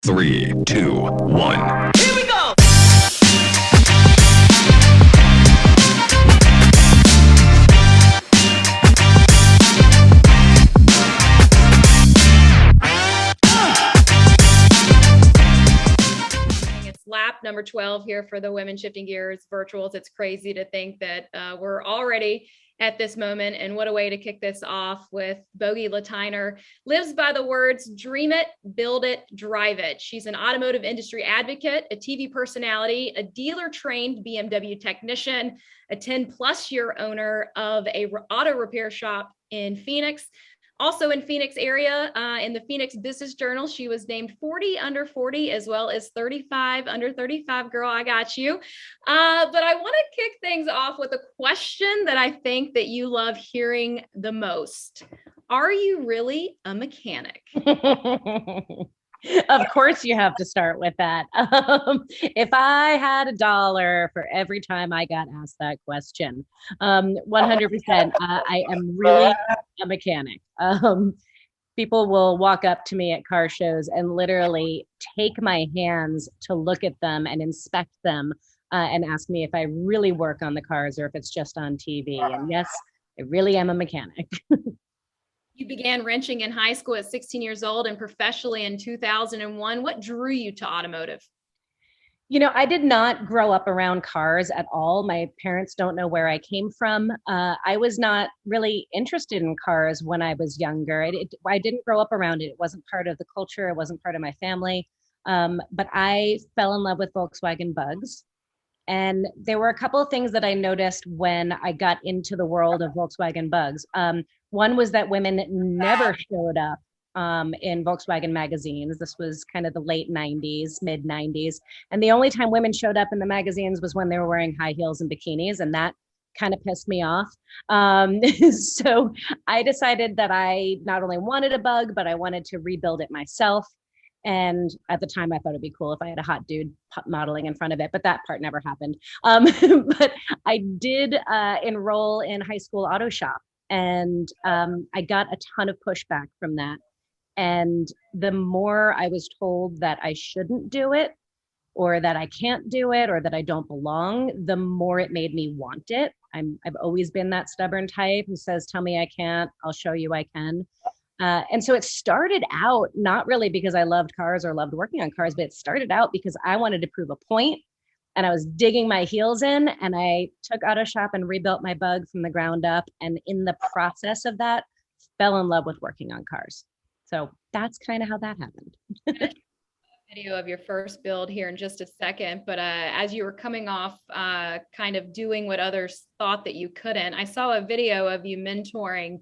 3, 2, 1. Here we go! It's lap number 12 here for the Women Shifting Gears virtuals. It's crazy to think that we're already at this moment, and what a way to kick this off with Bogi Lateiner. Lives by the words, dream it, build it, drive it. She's an automotive industry advocate, a TV personality, a dealer-trained BMW technician, a 10-plus year owner of a auto repair shop in Phoenix. Also in Phoenix area, in the Phoenix Business Journal, she was named 40 under 40 as well as 35 under 35. Girl, I got you. But I want to kick things off with a question that I think that you love hearing the most. Are you really a mechanic? Of course you have to start with that. If I had $1 for every time I got asked that question, 100%, I am really a mechanic. People will walk up to me at car shows and literally take my hands to look at them and inspect them and ask me if I really work on the cars or if it's just on TV. And yes, I really am a mechanic. You began wrenching in high school at 16 years old and professionally in 2001. What drew you to automotive? You know, I did not grow up around cars at all. My parents don't know where I came from. I was not really interested in cars when I was younger. I didn't grow up around it. It wasn't part of the culture. It wasn't part of my family. But I fell in love with Volkswagen Bugs. And there were a couple of things that I noticed when I got into the world of Volkswagen Bugs. One was that women never showed up in Volkswagen magazines. This was kind of the late 90s, mid 90s. And the only time women showed up in the magazines was when they were wearing high heels and bikinis. And that kind of pissed me off. So I decided that I not only wanted a Bug, but I wanted to rebuild it myself. And at the time, I thought it'd be cool if I had a hot dude modeling in front of it, but that part never happened. But I did enroll in high school auto shop, and I got a ton of pushback from that. And the more I was told that I shouldn't do it, or that I can't do it, or that I don't belong, the more it made me want it. I've always been that stubborn type who says, "Tell me I can't, I'll show you I can." And so it started out not really because I loved cars or loved working on cars, but it started out because I wanted to prove a point, and I was digging my heels in, and I took auto shop and rebuilt my Bug from the ground up. And in the process of that, fell in love with working on cars. So that's kind of how that happened. Video of your first build here in just a second, but as you were coming off kind of doing what others thought that you couldn't, I saw a video of you mentoring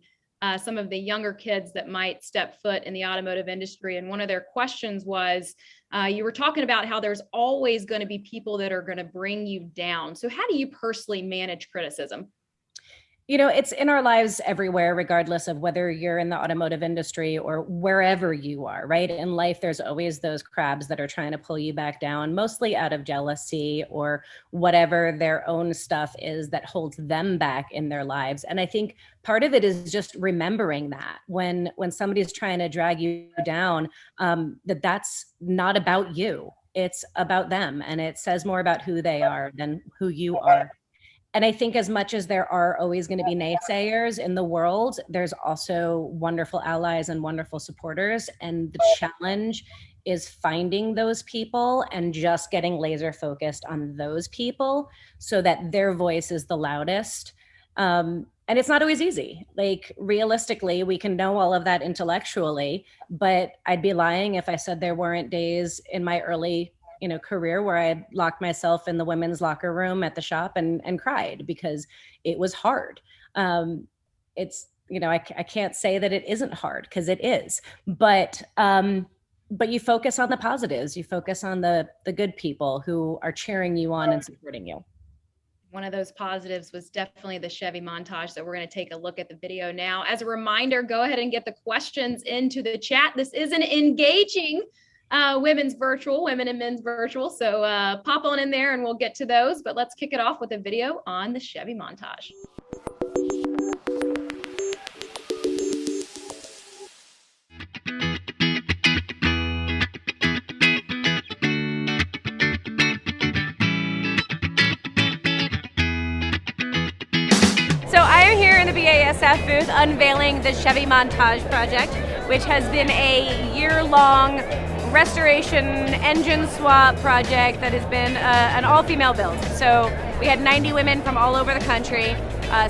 some of the younger kids that might step foot in the automotive industry. And one of their questions was, you were talking about how there's always going to be people that are going to bring you down. So how do you personally manage criticism? You know, it's in our lives everywhere, regardless of whether you're in the automotive industry or wherever you are, right? In life, there's always those crabs that are trying to pull you back down, mostly out of jealousy or whatever their own stuff is that holds them back in their lives. And I think part of it is just remembering that when somebody's trying to drag you down, that's not about you. It's about them. And it says more about who they are than who you are. And I think as much as there are always going to be naysayers in the world, there's also wonderful allies and wonderful supporters. And the challenge is finding those people and just getting laser focused on those people so that their voice is the loudest. And it's not always easy. Like realistically, we can know all of that intellectually, but I'd be lying if I said there weren't days in my early career where I locked myself in the women's locker room at the shop and cried because it was hard. It's, I can't say that it isn't hard because it is, but you focus on the positives, you focus on the good people who are cheering you on and supporting you. One of those positives was definitely the Chevy Montage. So we're going to take a look at the video now. As a reminder, go ahead and get the questions into the chat. This is an engaging women's virtual, women and men's virtual. So pop on in there and we'll get to those, but let's kick it off with a video on the Chevy Montage. GSEF booth unveiling the Chevy Montage project, which has been a year-long restoration engine swap project that has been an all-female build. So we had 90 women from all over the country,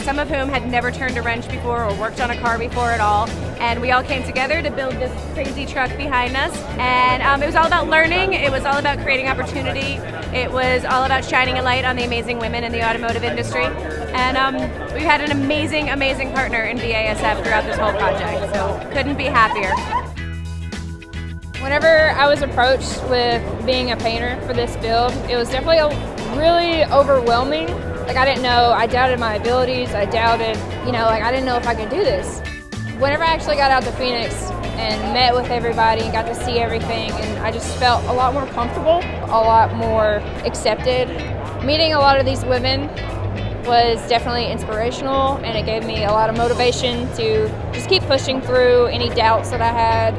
some of whom had never turned a wrench before or worked on a car before at all. And we all came together to build this crazy truck behind us. And it was all about learning. It was all about creating opportunity. It was all about shining a light on the amazing women in the automotive industry. And we've had an amazing, amazing partner in BASF throughout this whole project. So couldn't be happier. Whenever I was approached with being a painter for this build, it was definitely really overwhelming. Like, I didn't know, I doubted my abilities, I doubted, I didn't know if I could do this. Whenever I actually got out to Phoenix and met with everybody and got to see everything, and I just felt a lot more comfortable, a lot more accepted. Meeting a lot of these women was definitely inspirational, and it gave me a lot of motivation to just keep pushing through any doubts that I had.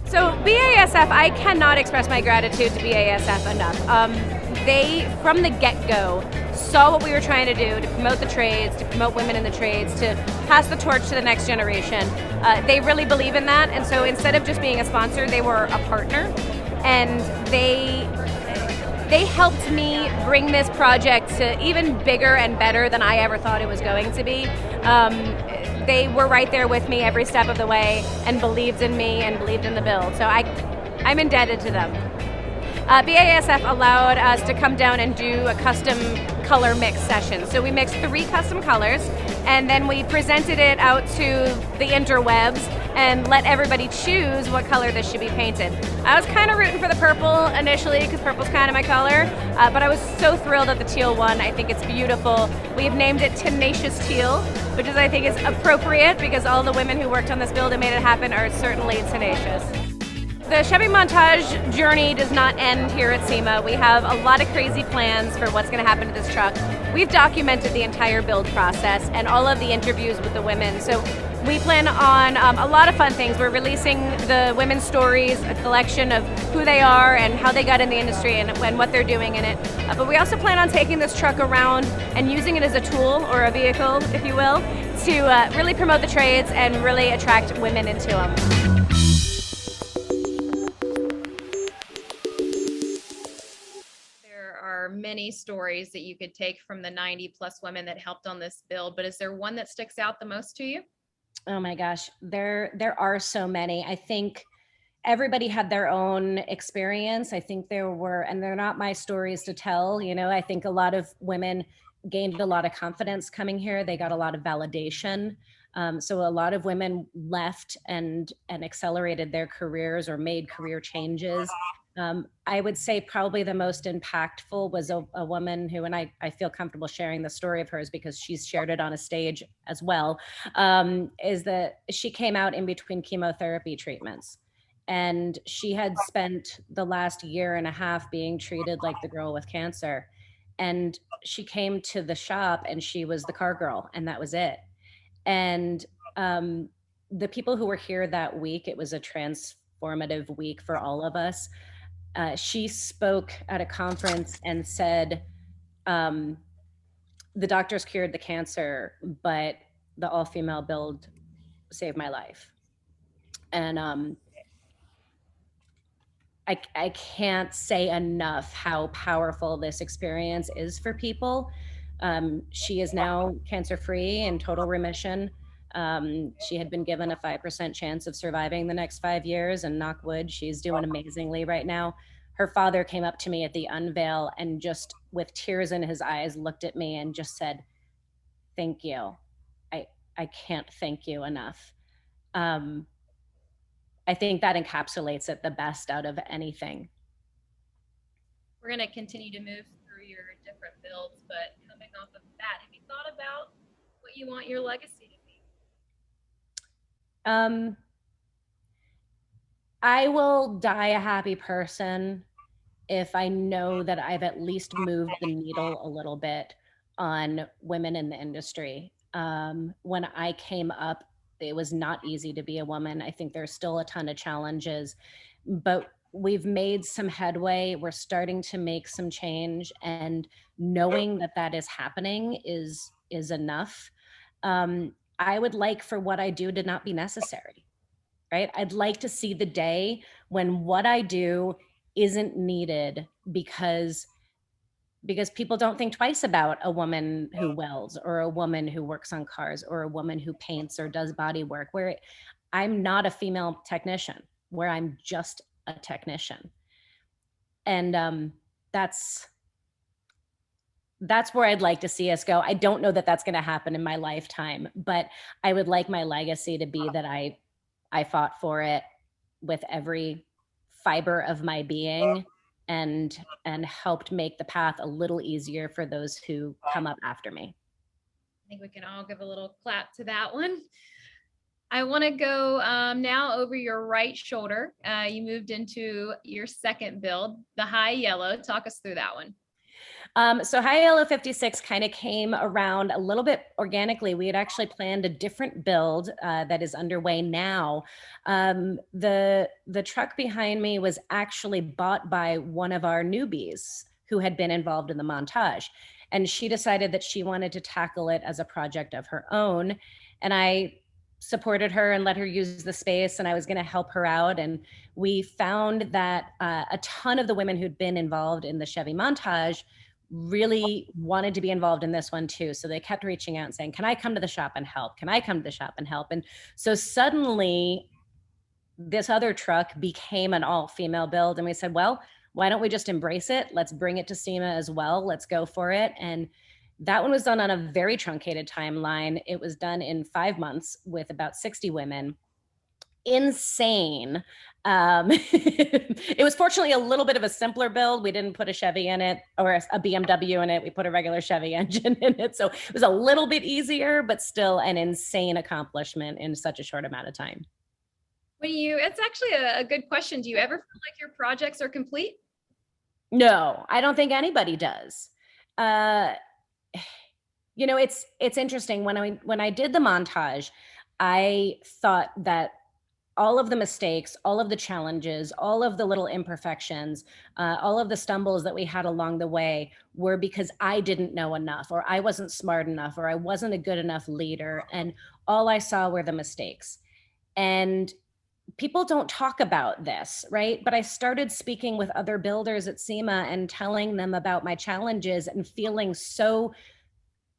So BASF, I cannot express my gratitude to BASF enough. They, from the get-go, saw what we were trying to do to promote the trades, to promote women in the trades, to pass the torch to the next generation. They really believe in that, and so instead of just being a sponsor, they were a partner, and they helped me bring this project to even bigger and better than I ever thought it was going to be. They were right there with me every step of the way and believed in me and believed in the build. So I'm indebted to them. BASF allowed us to come down and do a custom color mix session. So we mixed 3 custom colors, and then we presented it out to the interwebs and let everybody choose what color this should be painted. I was kind of rooting for the purple initially because purple's kind of my color, but I was so thrilled that the teal won. I think it's beautiful. We've named it Tenacious Teal, which is, I think, is appropriate because all the women who worked on this build and made it happen are certainly tenacious. The Chevy Montage journey does not end here at SEMA. We have a lot of crazy plans for what's going to happen to this truck. We've documented the entire build process and all of the interviews with the women. So we plan on a lot of fun things. We're releasing the women's stories, a collection of who they are and how they got in the industry and what they're doing in it. But we also plan on taking this truck around and using it as a tool or a vehicle, if you will, to really promote the trades and really attract women into them. Many stories that you could take from the 90 plus women that helped on this build, but is there one that sticks out the most to you? Oh my gosh, there are so many. I think everybody had their own experience. I think there were, and they're not my stories to tell, I think a lot of women gained a lot of confidence coming here. They got a lot of validation. So a lot of women left and accelerated their careers or made career changes. I would say probably the most impactful was a woman who, and I feel comfortable sharing the story of hers because she's shared it on a stage as well, is that she came out in between chemotherapy treatments. And she had spent the last year and a half being treated like the girl with cancer. And she came to the shop and she was the car girl, and that was it. And the people who were here that week, it was a transformative week for all of us. She spoke at a conference and said, the doctors cured the cancer, but the all-female build saved my life. And I can't say enough how powerful this experience is for people. She is now cancer-free in total remission. She had been given a 5% chance of surviving the next 5 years, and knock wood, she's doing amazingly right now. Her father came up to me at the unveil and just with tears in his eyes looked at me and just said, "Thank you. I can't thank you enough." I think that encapsulates it the best out of anything. We're going to continue to move through your different builds, but coming off of that, have you thought about what you want your legacy to be? I will die a happy person if I know that I've at least moved the needle a little bit on women in the industry. When I came up, it was not easy to be a woman. I think there's still a ton of challenges, but we've made some headway. We're starting to make some change, and knowing that that is happening is enough. I would like for what I do to not be necessary, right? I'd like to see the day when what I do isn't needed because people don't think twice about a woman who welds or a woman who works on cars or a woman who paints or does body work, where I'm not a female technician, where I'm just a technician. And that's where I'd like to see us go. I don't know that that's going to happen in my lifetime, but I would like my legacy to be that I fought for it with every fiber of my being and helped make the path a little easier for those who come up after me. I think we can all give a little clap to that one. I want to go now over your right shoulder. You moved into your second build, the high yellow. Talk us through that one. So High Yellow 56 kind of came around a little bit organically. We had actually planned a different build that is underway now. The truck behind me was actually bought by one of our newbies who had been involved in the montage. And she decided that she wanted to tackle it as a project of her own. And I supported her and let her use the space, and I was going to help her out. And we found that a ton of the women who'd been involved in the Chevy Montage really wanted to be involved in this one too. So they kept reaching out and saying, can I come to the shop and help? Can I come to the shop and help? And so suddenly this other truck became an all-female build. And we said, well, why don't we just embrace it? Let's bring it to SEMA as well. Let's go for it. And that one was done on a very truncated timeline. It was done in 5 months with about 60 women. Insane. It was fortunately a little bit of a simpler build. We didn't put a Chevy in it or a BMW in it. We put a regular Chevy engine in it. So it was a little bit easier, but still an insane accomplishment in such a short amount of time. It's actually a good question. Do you ever feel like your projects are complete? No, I don't think anybody does. It's interesting. When I did the montage, I thought that all of the mistakes, all of the challenges, all of the little imperfections, all of the stumbles that we had along the way were because I didn't know enough, or I wasn't smart enough, or I wasn't a good enough leader. And all I saw were the mistakes. And people don't talk about this, right? But I started speaking with other builders at SEMA and telling them about my challenges and feeling so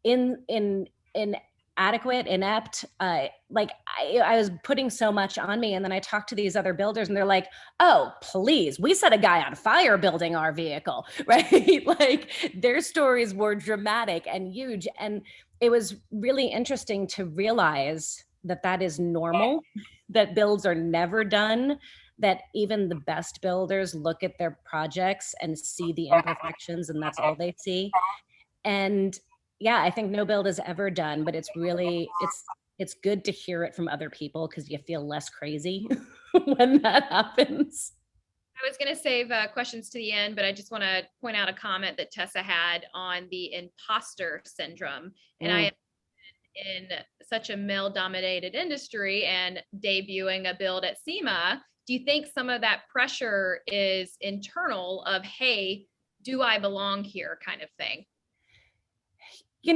inadequate, inept, I was putting so much on me. And then I talked to these other builders and they're like, oh, please, we set a guy on fire building our vehicle, right? Like their stories were dramatic and huge. And it was really interesting to realize that that is normal, that builds are never done, that even the best builders look at their projects and see the imperfections and that's all they see. And yeah, I think no build is ever done, but it's good to hear it from other people because you feel less crazy when that happens. I was going to save questions to the end, but I just want to point out a comment that Tessa had on the imposter syndrome. And I am in such a male-dominated industry and debuting a build at SEMA. Do you think some of that pressure is internal of, hey, do I belong here kind of thing?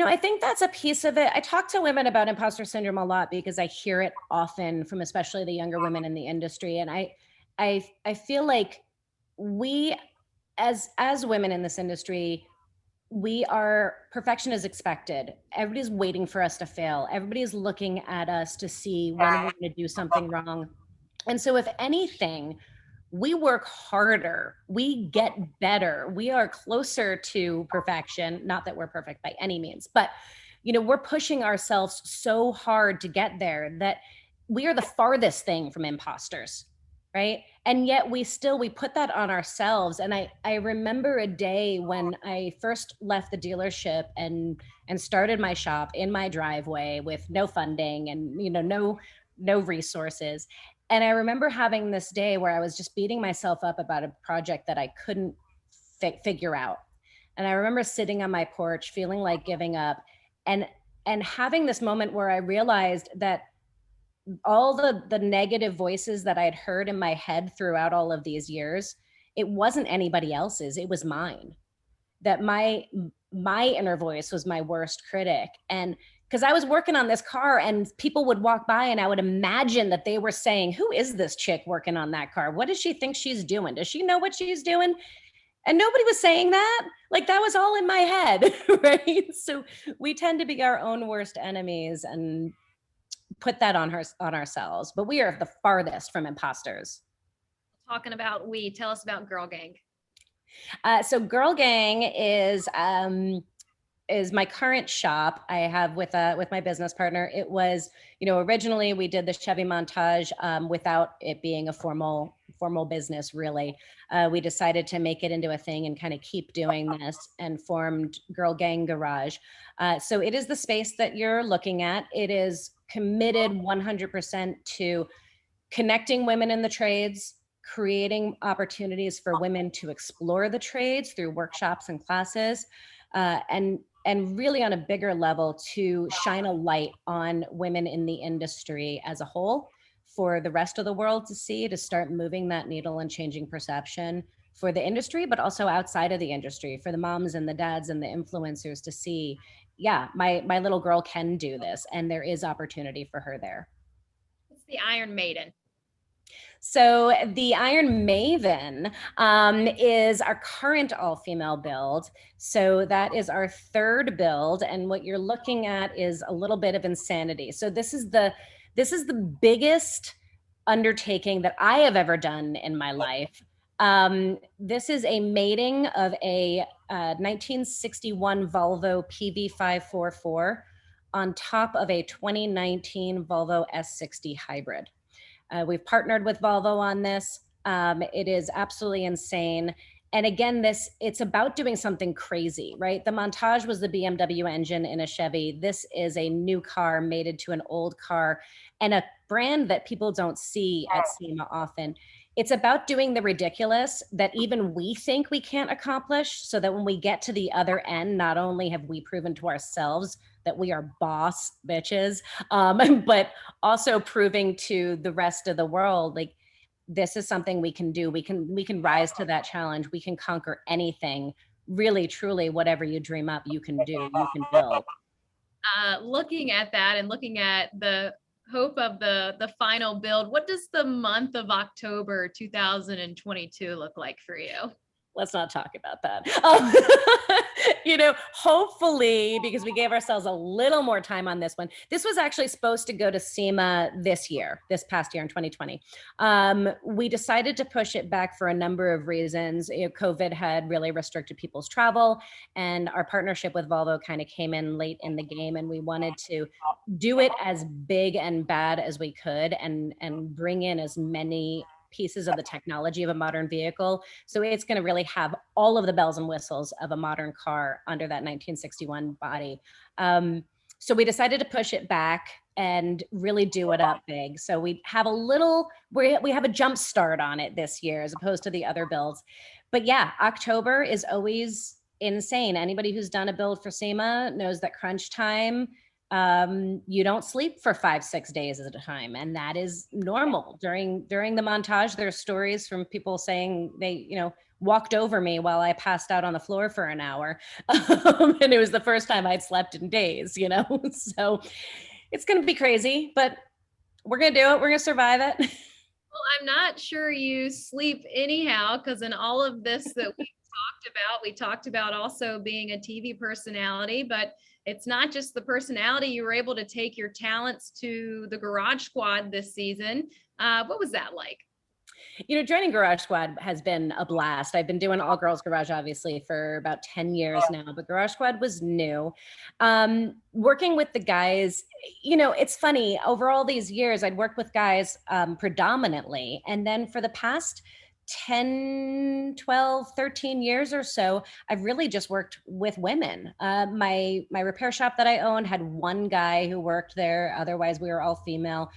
I think that's a piece of it. I talk to women about imposter syndrome a lot because I hear it often from especially the younger women in the industry. And I feel like we, as women in this industry, perfection is expected. Everybody's waiting for us to fail. Everybody's looking at us to see when we're going to do something wrong. And so if anything, we work harder, we get better, we are closer to perfection. Not that we're perfect by any means, but we're pushing ourselves so hard to get there that we are the farthest thing from imposters, right? And yet we put that on ourselves. And I remember a day when I first left the dealership and started my shop in my driveway with no funding and no resources. And I remember having this day where I was just beating myself up about a project that I couldn't figure out. And I remember sitting on my porch feeling like giving up and having this moment where I realized that all the negative voices that I'd heard in my head throughout all of these years, it wasn't anybody else's, it was mine. That my inner voice was my worst critic. And because I was working on this car and people would walk by and I would imagine that they were saying, who is this chick working on that car? What does she think she's doing? Does she know what she's doing? And nobody was saying that. Like, that was all in my head, right? So we tend to be our own worst enemies and put that on ourselves, but we are the farthest from imposters. Talking about tell us about Girl Gang. So Girl Gang is my current shop I have with my business partner. It was, originally we did the Chevy Montage without it being a formal business, really. We decided to make it into a thing and kind of keep doing this, and formed Girl Gang Garage. So it is the space that you're looking at. It is committed 100% to connecting women in the trades, creating opportunities for women to explore the trades through workshops and classes, and really on a bigger level to shine a light on women in the industry as a whole for the rest of the world to see, to start moving that needle and changing perception for the industry, but also outside of the industry, for the moms and the dads and the influencers to see, yeah, my little girl can do this, and there is opportunity for her there. It's the Iron Maiden. So the Iron Maven is our current all-female build. So that is our third build, and what you're looking at is a little bit of insanity. So this is the biggest undertaking that I have ever done in my life. This is a mating of a 1961 Volvo PV544 on top of a 2019 Volvo S60 hybrid. We've partnered with Volvo on this. It is absolutely insane. And again, it's about doing something crazy, right? The Montage was the BMW engine in a Chevy. This is a new car mated to an old car, and a brand that people don't see at SEMA often. It's about doing the ridiculous that even we think we can't accomplish, so that when we get to the other end, not only have we proven to ourselves that we are boss bitches, but also proving to the rest of the world, like, this is something we can do. We can rise to that challenge. We can conquer anything. Really, truly, whatever you dream up, you can do, you can build. Looking at that and looking at the hope of the final build, what does the month of October 2022 look like for you? Let's not talk about that. Hopefully, because we gave ourselves a little more time on this one. This was actually supposed to go to SEMA this past year in 2020. We decided to push it back for a number of reasons. COVID had really restricted people's travel, and our partnership with Volvo kind of came in late in the game, and we wanted to do it as big and bad as we could, and bring in as many pieces of the technology of a modern vehicle. So it's going to really have all of the bells and whistles of a modern car under that 1961 body. So we decided to push it back and really do it up big. So we have a jump start on it this year as opposed to the other builds. But yeah, October is always insane. Anybody who's done a build for SEMA knows that crunch time, you don't sleep for 5-6 days at a time, and that is normal. During the Montage, there's stories from people saying they, walked over me while I passed out on the floor for an hour, and it was the first time I'd slept in days. So it's going to be crazy, but we're going to do it. We're going to survive it. Well, I'm not sure you sleep anyhow, because in all of this that we talked about also being a TV personality, but it's not just the personality. You were able to take your talents to the Garage Squad this season. What was that like? Joining Garage Squad has been a blast. I've been doing all girls garage, obviously, for about 10 years now, but Garage Squad was new. Working with the guys, it's funny, over all these years, I'd worked with guys predominantly. And then for the past 10, 12, 13 years or so, I've really just worked with women. My repair shop that I owned had one guy who worked there. Otherwise, we were all female.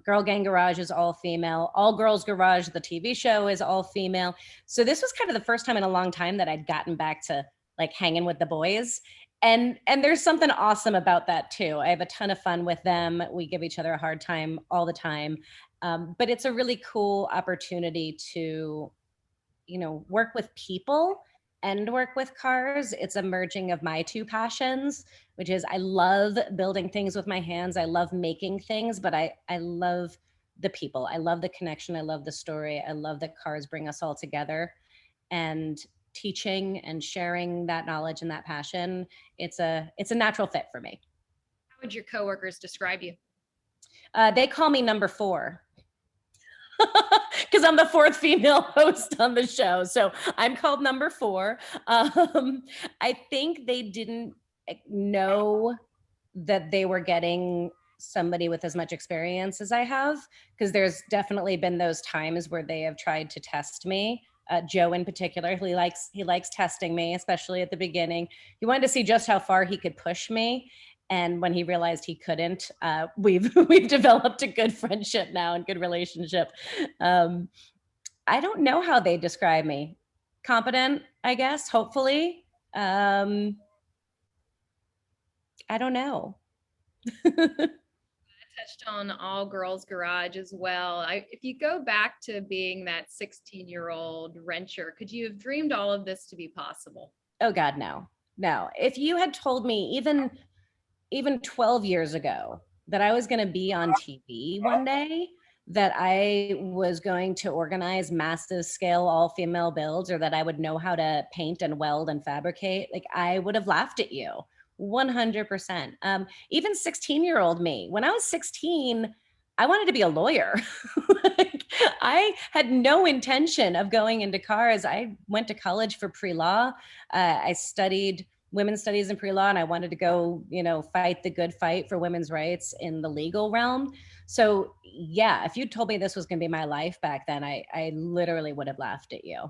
Girl Gang Garage is all female. All Girls Garage, the TV show, is all female. So this was kind of the first time in a long time that I'd gotten back to like hanging with the boys. And there's something awesome about that too. I have a ton of fun with them. We give each other a hard time all the time. But it's a really cool opportunity to, work with people and work with cars. It's a merging of my two passions, which is I love building things with my hands. I love making things, but I love the people. I love the connection. I love the story. I love that cars bring us all together, and teaching and sharing that knowledge and that passion. It's a natural fit for me. How would your coworkers describe you? They call me number 4. Because I'm the 4th female host on the show. So I'm called number 4. I think they didn't know that they were getting somebody with as much experience as I have, because there's definitely been those times where they have tried to test me. Joe in particular, he likes testing me, especially at the beginning. He wanted to see just how far he could push me. And when he realized he couldn't, we've developed a good friendship now and good relationship. I don't know how they describe me. Competent, I guess, hopefully. I don't know. Touched on all girls garage as well. If you go back to being that 16-year-old wrencher, could you have dreamed all of this to be possible? Oh God, no. If you had told me even 12 years ago that I was going to be on TV one day, that I was going to organize massive scale all female builds, or that I would know how to paint and weld and fabricate, like I would have laughed at you 100%. Even 16-year-old me, when I was 16, I wanted to be a lawyer. Like, I had no intention of going into cars. I went to college for pre-law. I studied women's studies and pre-law, and I wanted to go, fight the good fight for women's rights in the legal realm. So yeah, if you told me this was going to be my life back then, I literally would have laughed at you.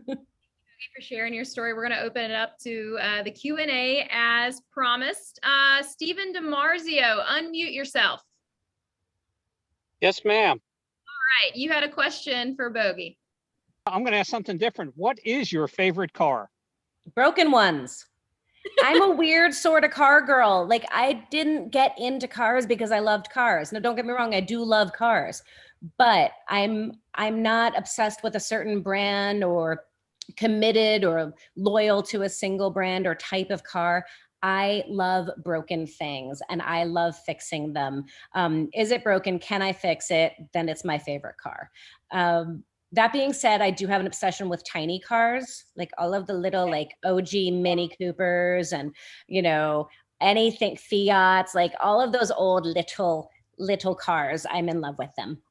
Thank you for sharing your story. We're going to open it up to the Q&A as promised. Stephen DiMarzio, unmute yourself. Yes, ma'am. All right, you had a question for Bogi. I'm going to ask something different. What is your favorite car? Broken ones. I'm a weird sort of car girl. Like, I didn't get into cars because I loved cars. Now, don't get me wrong, I do love cars, but I'm not obsessed with a certain brand or committed or loyal to a single brand or type of car. I love broken things and I love fixing them. Is it broken? Can I fix it? Then it's my favorite car. That being said, I do have an obsession with tiny cars, like all of the little like OG Mini Coopers and, anything Fiats, like all of those old little cars. I'm in love with them.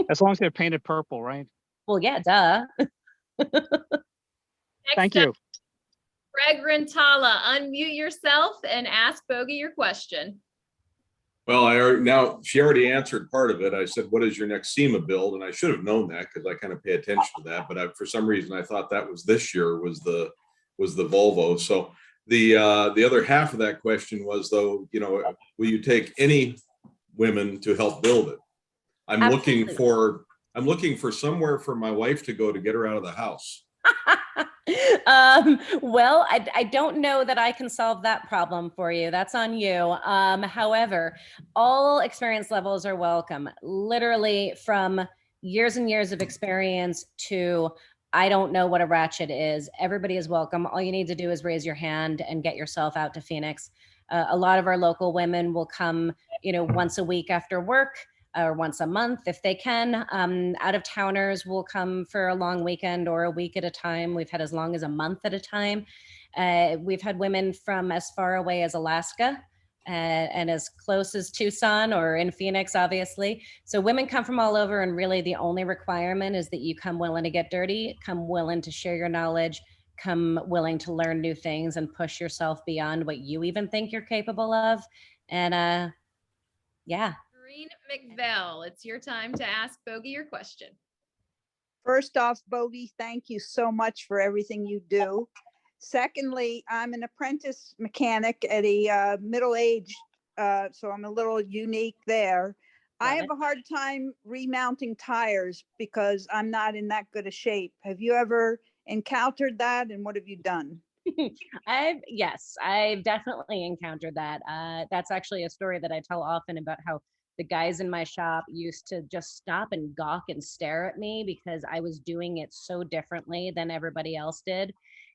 As long as they're painted purple, right? Well, yeah, duh. Thank you. Greg Rentala, unmute yourself and ask Bogi your question. Well, she already answered part of it. I said, what is your next SEMA build? And I should have known that because I kind of pay attention to that. But for some reason, I thought that was this year was the Volvo. So the other half of that question was, though, will you take any women to help build it? I'm Absolutely. looking for somewhere for my wife to go to get her out of the house. Well, I don't know that I can solve that problem for you. That's on you. However, all experience levels are welcome. Literally from years and years of experience to I don't know what a ratchet is. Everybody is welcome. All you need to do is raise your hand and get yourself out to Phoenix. A lot of our local women will come, once a week after work, or once a month if they can. Out of towners will come for a long weekend or a week at a time. We've had as long as a month at a time. We've had women from as far away as Alaska and as close as Tucson or in Phoenix, obviously. So women come from all over, and really the only requirement is that you come willing to get dirty, come willing to share your knowledge, come willing to learn new things and push yourself beyond what you even think you're capable of. And yeah. McVell, it's your time to ask Bogi your question. First off, Bogi, thank you so much for everything you do. Secondly, I'm an apprentice mechanic at a middle age, so I'm a little unique there. I have a hard time remounting tires because I'm not in that good a shape. Have you ever encountered that, and what have you done? Yes, I've definitely encountered that. That's actually a story that I tell often about how The guys in my shop used to just stop and gawk and stare at me because I was doing it so differently than everybody else did.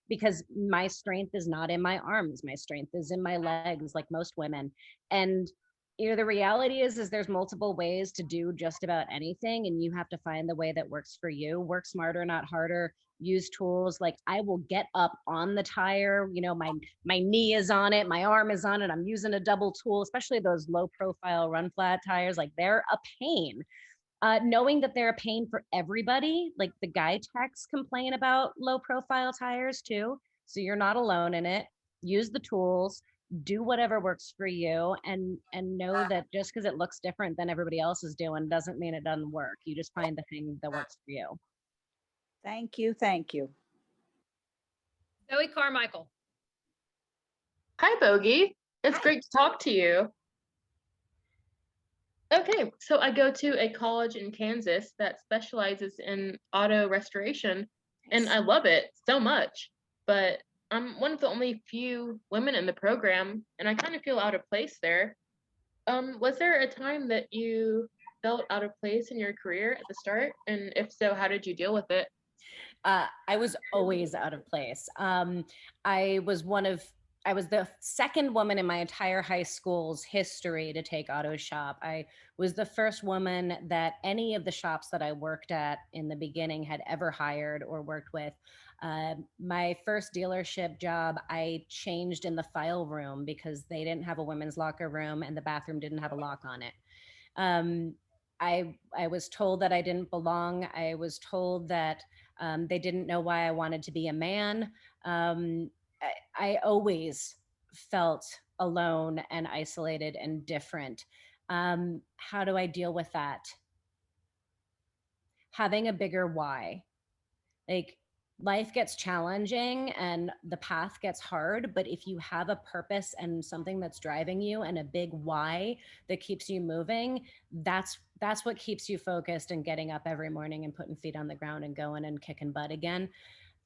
Because my strength is not in my arms, my strength is in my legs, like most women. And the reality is there's multiple ways to do just about anything, and you have to find the way that works for you. Work smarter, not harder. Use tools. Like, I will get up on the tire, my knee is on it, my arm is on it, I'm using a double tool, especially those low profile run flat tires. Like, they're a pain. Knowing that they're a pain for everybody, like the guy techs complain about low profile tires too. So you're not alone in it. Use the tools, do whatever works for you, and know that just because it looks different than everybody else is doing doesn't mean it doesn't work. You just find the thing that works for you. Thank you. Thank you. Zoe Carmichael. Hi, Bogi. It's great to talk to you. Okay, so I go to a college in Kansas that specializes in auto restoration, and I love it so much. But I'm one of the only few women in the program, and I kind of feel out of place there. Was there a time that you felt out of place in your career at the start? And if so, how did you deal with it? I was always out of place. I was the second woman in my entire high school's history to take auto shop. I was the first woman that any of the shops that I worked at in the beginning had ever hired or worked with. My first dealership job, I changed in the file room because they didn't have a women's locker room and the bathroom didn't have a lock on it. I was told that I didn't belong. I was told that they didn't know why I wanted to be a man. I always felt alone and isolated and different. How do I deal with that? Having a bigger why. Like, life gets challenging and the path gets hard, but if you have a purpose and something that's driving you and a big why that keeps you moving, that's what keeps you focused and getting up every morning and putting feet on the ground and going and kicking butt again.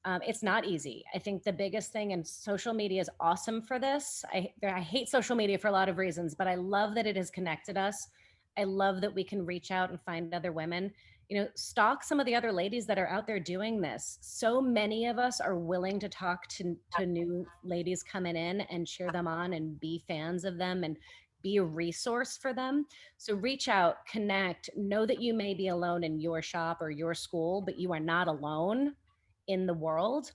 It's not easy. I think the biggest thing, and social media is awesome for this. I hate social media for a lot of reasons, but I love that it has connected us. I love that we can reach out and find other women. Stalk some of the other ladies that are out there doing this. So many of us are willing to talk to new ladies coming in and cheer them on and be fans of them and be a resource for them. So reach out, connect, know that you may be alone in your shop or your school, but you are not alone in the world,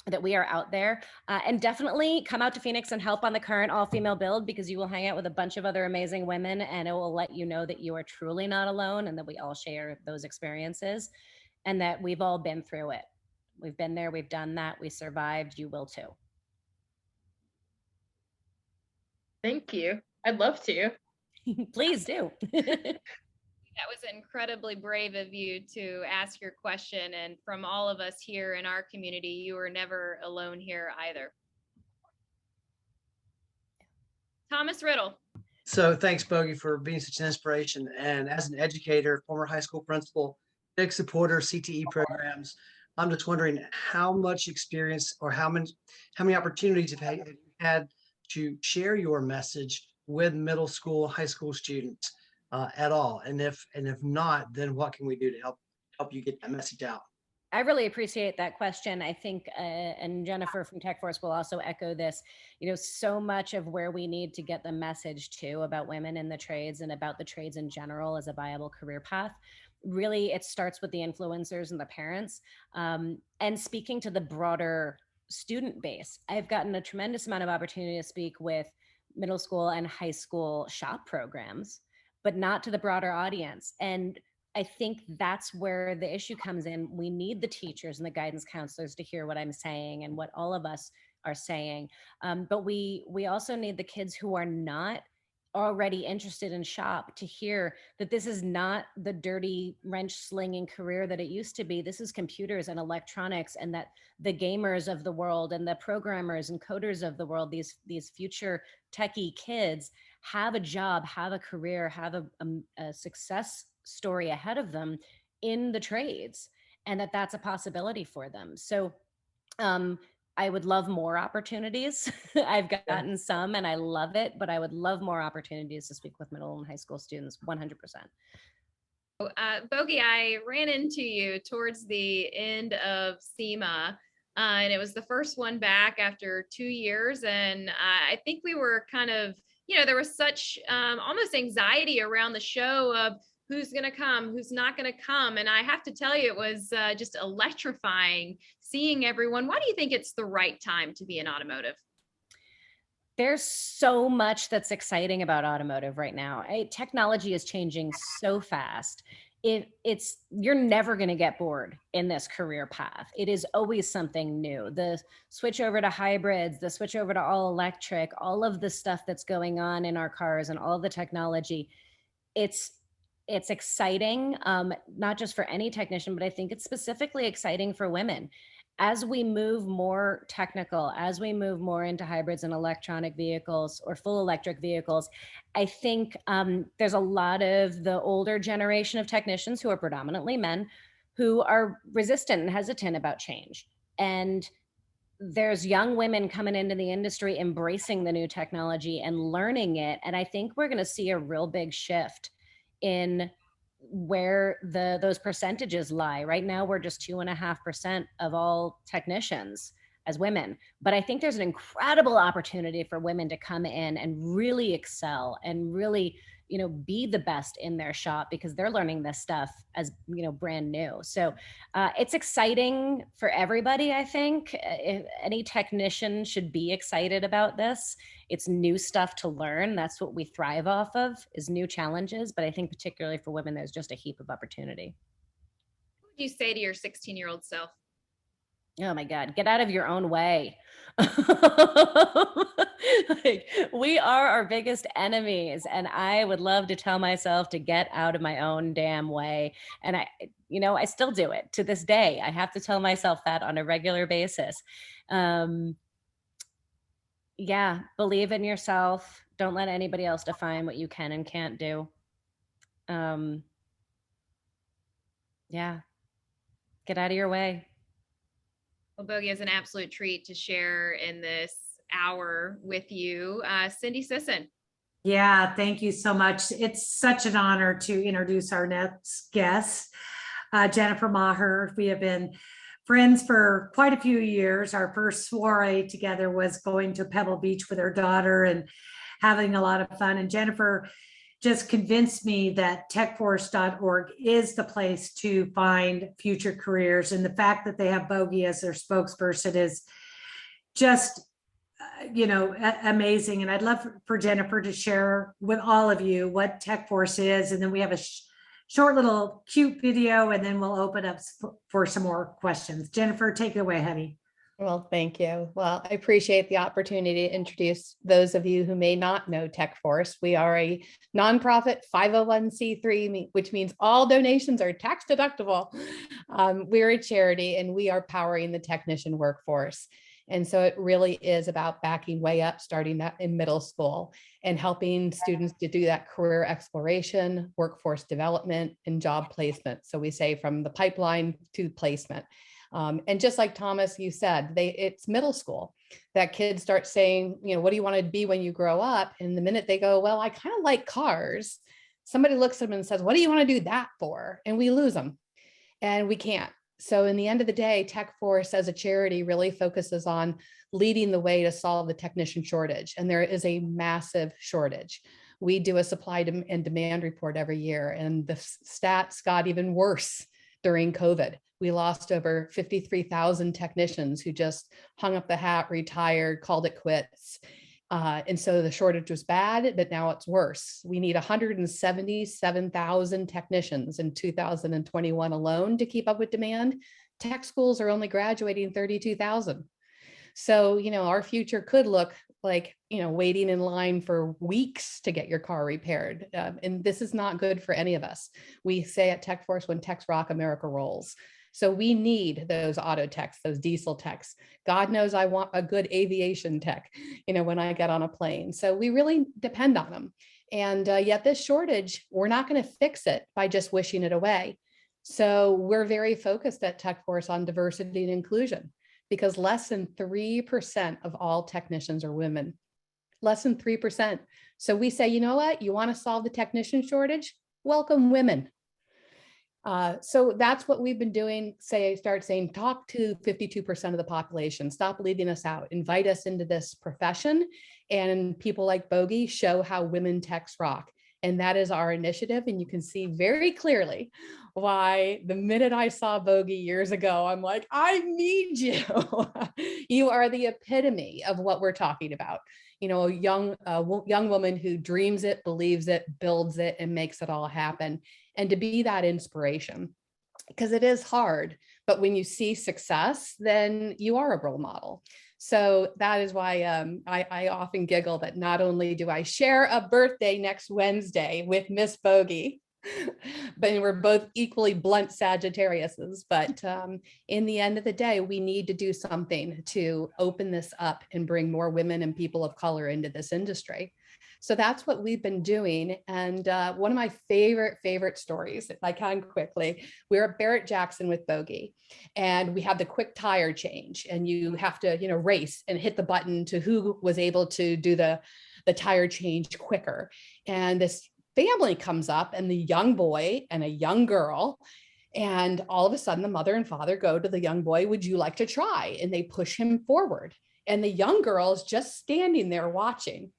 that we are out there. And definitely come out to Phoenix and help on the current all-female build, because you will hang out with a bunch of other amazing women and it will let you know that you are truly not alone and that we all share those experiences and that we've all been through it. We've been there, we've done that, we survived, you will too. Thank you. I'd love to. Please do. That was incredibly brave of you to ask your question. And from all of us here in our community, you were never alone here either. Thomas Riddle. So thanks, Bogi, for being such an inspiration. And as an educator, former high school principal, big supporter of CTE programs, I'm just wondering how much experience or how many opportunities have you had to share your message with middle school, high school students at all? And if not, then what can we do to help you get that message out? I really appreciate that question. I think, and Jennifer from Tech Force will also echo this, so much of where we need to get the message to about women in the trades and about the trades in general as a viable career path. Really, it starts with the influencers and the parents, and speaking to the broader student base. I've gotten a tremendous amount of opportunity to speak with middle school and high school shop programs, but not to the broader audience. And I think that's where the issue comes in. We need the teachers and the guidance counselors to hear what I'm saying and what all of us are saying. But we also need the kids who are not already interested in shop to hear that this is not the dirty wrench slinging career that it used to be. This is computers and electronics, and that the gamers of the world and the programmers and coders of the world, these future techie kids, have a job, have a career, have a success story ahead of them in the trades, and that's a possibility for them. So I would love more opportunities. I've gotten some and I love it, but I would love more opportunities to speak with middle and high school students, 100%. Bogi, I ran into you towards the end of SEMA, and it was the first one back after 2 years. And I think we were kind of, there was such almost anxiety around the show of who's going to come, who's not going to come. And I have to tell you, it was just electrifying seeing everyone. Why do you think it's the right time to be in automotive? There's so much that's exciting about automotive right now. Technology is changing so fast. You're never going to get bored in this career path. It is always something new. The switch over to hybrids, the switch over to all electric, all of the stuff that's going on in our cars and all the technology. It's exciting, not just for any technician, but I think it's specifically exciting for women. As we move more technical, as we move more into hybrids and electronic vehicles or full electric vehicles, I think there's a lot of the older generation of technicians who are predominantly men who are resistant and hesitant about change. And there's young women coming into the industry, embracing the new technology and learning it. And I think we're going to see a real big shift in where those percentages lie. Right now, we're just 2.5% of all technicians as women. But I think there's an incredible opportunity for women to come in and really excel and really, be the best in their shop because they're learning this stuff as, brand new. So it's exciting for everybody, I think. If any technician should be excited about this. It's new stuff to learn. That's what we thrive off of, is new challenges. But I think particularly for women, there's just a heap of opportunity. What would you say to your 16-year-old self? Oh my God, get out of your own way. We are our biggest enemies. And I would love to tell myself to get out of my own damn way. And I still do it to this day. I have to tell myself that on a regular basis. Yeah, believe in yourself. Don't let anybody else define what you can and can't do. Yeah, get out of your way. Well, Bogi, is an absolute treat to share in this hour with you. Cindy Sisson. Yeah, thank you so much. It's such an honor to introduce our next guest, Jennifer Maher. We have been friends for quite a few years. Our first soiree together was going to Pebble Beach with her daughter and having a lot of fun. And Jennifer just convinced me that techforce.org is the place to find future careers. And the fact that they have Bogi as their spokesperson is just, amazing. And I'd love for Jennifer to share with all of you what TechForce is. And then we have a short little cute video, and then we'll open up for some more questions. Jennifer, take it away, honey. Well, thank you. Well, I appreciate the opportunity to introduce those of you who may not know TechForce. We are a nonprofit 501c3, which means all donations are tax deductible. We're a charity and we are powering the technician workforce. And so it really is about backing way up, starting that in middle school and helping students to do that career exploration, workforce development, and job placement. So we say from the pipeline to placement. And just like Thomas, you said, it's middle school that kids start saying, what do you want to be when you grow up? And the minute they go, well, I kind of like cars, somebody looks at them and says, what do you want to do that for? And we lose them and we can't. So in the end of the day, TechForce as a charity really focuses on leading the way to solve the technician shortage. And there is a massive shortage. We do a supply and demand report every year, and the stats got even worse during COVID. We lost over 53,000 technicians who just hung up the hat, retired, called it quits. And so the shortage was bad, but now it's worse. We need 177,000 technicians in 2021 alone to keep up with demand. Tech schools are only graduating 32,000. So, our future could look like, waiting in line for weeks to get your car repaired. And this is not good for any of us. We say at TechForce, when techs rock, America rolls. So we need those auto techs, those diesel techs. God knows I want a good aviation tech, when I get on a plane. So we really depend on them. And yet this shortage, we're not going to fix it by just wishing it away. So we're very focused at TechForce on diversity and inclusion. because less than 3% of all technicians are women. Less than 3%. So we say, you know what? You want to solve the technician shortage? Welcome women. So that's what we've been doing. Start saying, talk to 52% of the population, stop leaving us out, invite us into this profession. And people like Bogi show how women techs rock. And that is our initiative. And you can see very clearly why the minute I saw Bogi years ago, I'm like, I need you. You are the epitome of what we're talking about. You know, a young woman who dreams it, believes it, builds it, and makes it all happen. And to be that inspiration, because it is hard, but when you see success, then you are a role model. So that is why I often giggle that not only do I share a birthday next Wednesday with Miss Bogi, but we're both equally blunt Sagittariuses. But in the end of the day, we need to do something to open this up and bring more women and people of color into this industry. So that's what we've been doing. And one of my favorite stories, if I can quickly, we were at Barrett Jackson with Bogi, and we had the quick tire change, and you have to, you know, race and hit the button to who was able to do the tire change quicker. And this family comes up, and the young boy and a young girl, and all of a sudden the mother and father go to the young boy, would you like to try? And they push him forward. And the young girl is just standing there watching.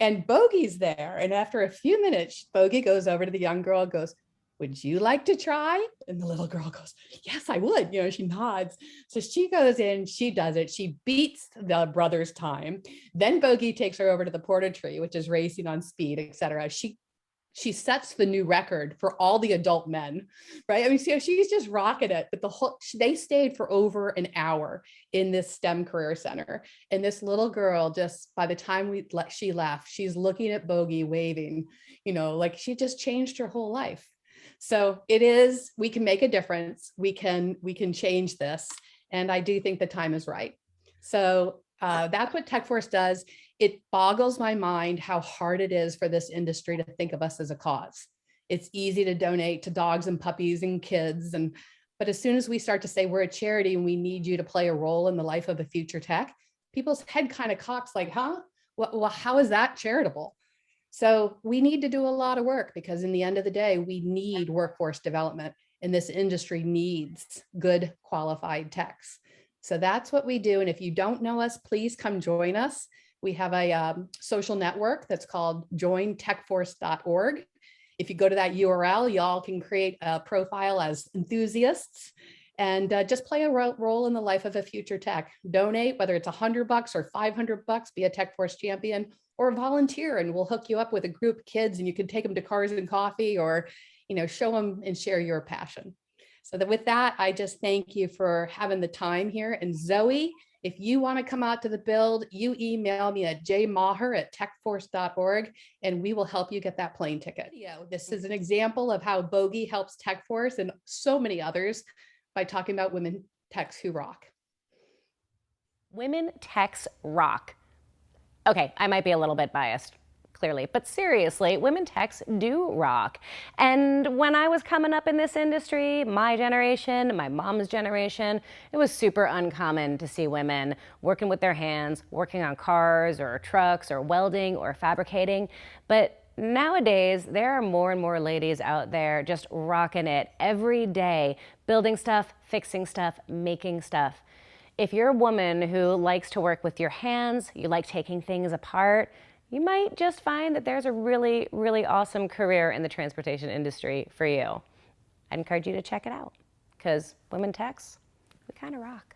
And Bogi's there. And after a few minutes, Bogi goes over to the young girl and goes, would you like to try? And the little girl goes, yes, I would. You know, she nods. So she goes in, she does it. She beats the brother's time. Then Bogi takes her over to the porta-tree, which is racing on speed, etc. She sets the new record for all the adult men, right? I mean, so she's just rocking it, but they stayed for over an hour in this STEM career center. And this little girl, just by the time she left, she's looking at Bogi waving, you know, like she just changed her whole life. So we can make a difference. We can change this. And I do think the time is right. So that's what TechForce does. It boggles my mind how hard it is for this industry to think of us as a cause. It's easy to donate to dogs and puppies and kids. But as soon as we start to say we're a charity and we need you to play a role in the life of a future tech, people's head kind of cocks like, huh? Well, how is that charitable? So we need to do a lot of work, because in the end of the day, we need workforce development, and this industry needs good qualified techs. So that's what we do. And if you don't know us, please come join us. We have a social network that's called jointechforce.org. If you go to that URL, y'all can create a profile as enthusiasts and just play a role in the life of a future tech. Donate, whether it's $100 or $500, be a TechForce champion, or volunteer, and we'll hook you up with a group of kids, and you can take them to Cars and Coffee, or, you know, show them and share your passion. So that with that, I just thank you for having the time here. And Zoe, if you want to come out to the build, you email me at jmaher@techforce.org, and we will help you get that plane ticket. This is an example of how Bogi helps TechForce and so many others by talking about women techs who rock. Women techs rock. Okay, I might be a little bit biased, clearly, but seriously, women techs do rock. And when I was coming up in this industry, my generation, my mom's generation, it was super uncommon to see women working with their hands, working on cars or trucks or welding or fabricating. But nowadays, there are more and more ladies out there just rocking it every day, building stuff, fixing stuff, making stuff. If you're a woman who likes to work with your hands, you like taking things apart, you might just find that there's a really, really awesome career in the transportation industry for you. I'd encourage you to check it out, because women techs, we kind of rock.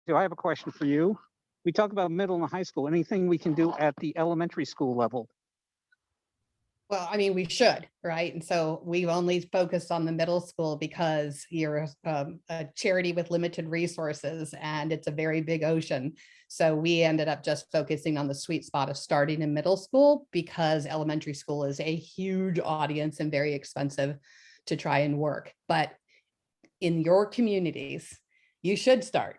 So I have a question for you. We talk about middle and high school. Anything we can do at the elementary school level? Well, I mean, we should, right? And so we've only focused on the middle school because you're a charity with limited resources, and it's a very big ocean. So we ended up just focusing on the sweet spot of starting in middle school, because elementary school is a huge audience and very expensive to try and work. But in your communities, you should start.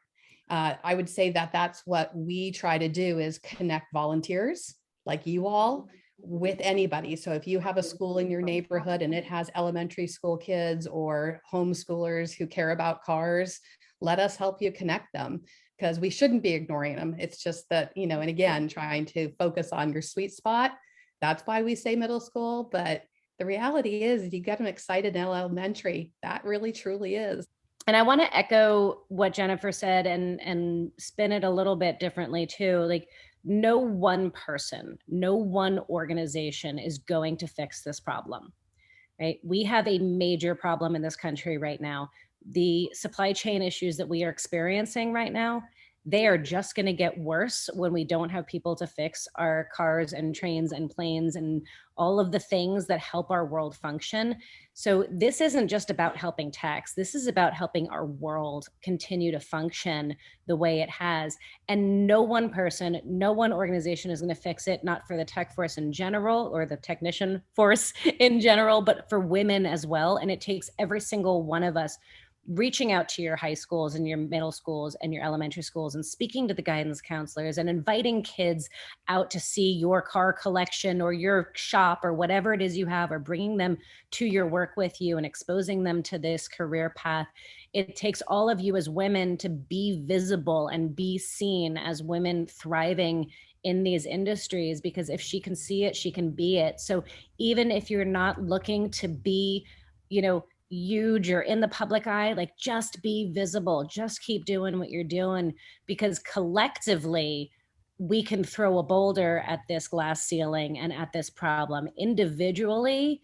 I would say that that's what we try to do, is connect volunteers like you all with anybody. So if you have a school in your neighborhood and it has elementary school kids or homeschoolers who care about cars, let us help you connect them, because we shouldn't be ignoring them. It's just that, and again, trying to focus on your sweet spot. That's why we say middle school. But the reality is you get them excited in elementary. That really, truly is. And I want to echo what Jennifer said and spin it a little bit differently too. Like, no one person, no one organization is going to fix this problem, right? We have a major problem in this country right now. The supply chain issues that we are experiencing right now, they are just going to get worse when we don't have people to fix our cars and trains and planes and all of the things that help our world function. So this isn't just about helping techs. This is about helping our world continue to function the way it has. And no one person, no one organization is going to fix it, not for the tech force in general or the technician force in general, but for women as well. And it takes every single one of us reaching out to your high schools and your middle schools and your elementary schools and speaking to the guidance counselors and inviting kids out to see your car collection or your shop or whatever it is you have, or bringing them to your work with you and exposing them to this career path. It takes all of you as women to be visible and be seen as women thriving in these industries, because if she can see it, she can be it. So even if you're not looking to be, huge or in the public eye, like, just be visible, just keep doing what you're doing, because collectively we can throw a boulder at this glass ceiling and at this problem. Individually,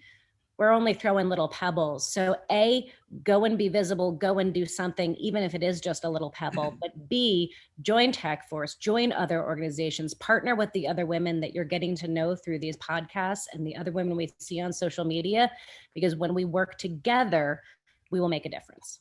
we're only throwing little pebbles. So A, go and be visible, go and do something, even if it is just a little pebble. But B, join Tech Force, join other organizations, partner with the other women that you're getting to know through these podcasts and the other women we see on social media, because when we work together, we will make a difference.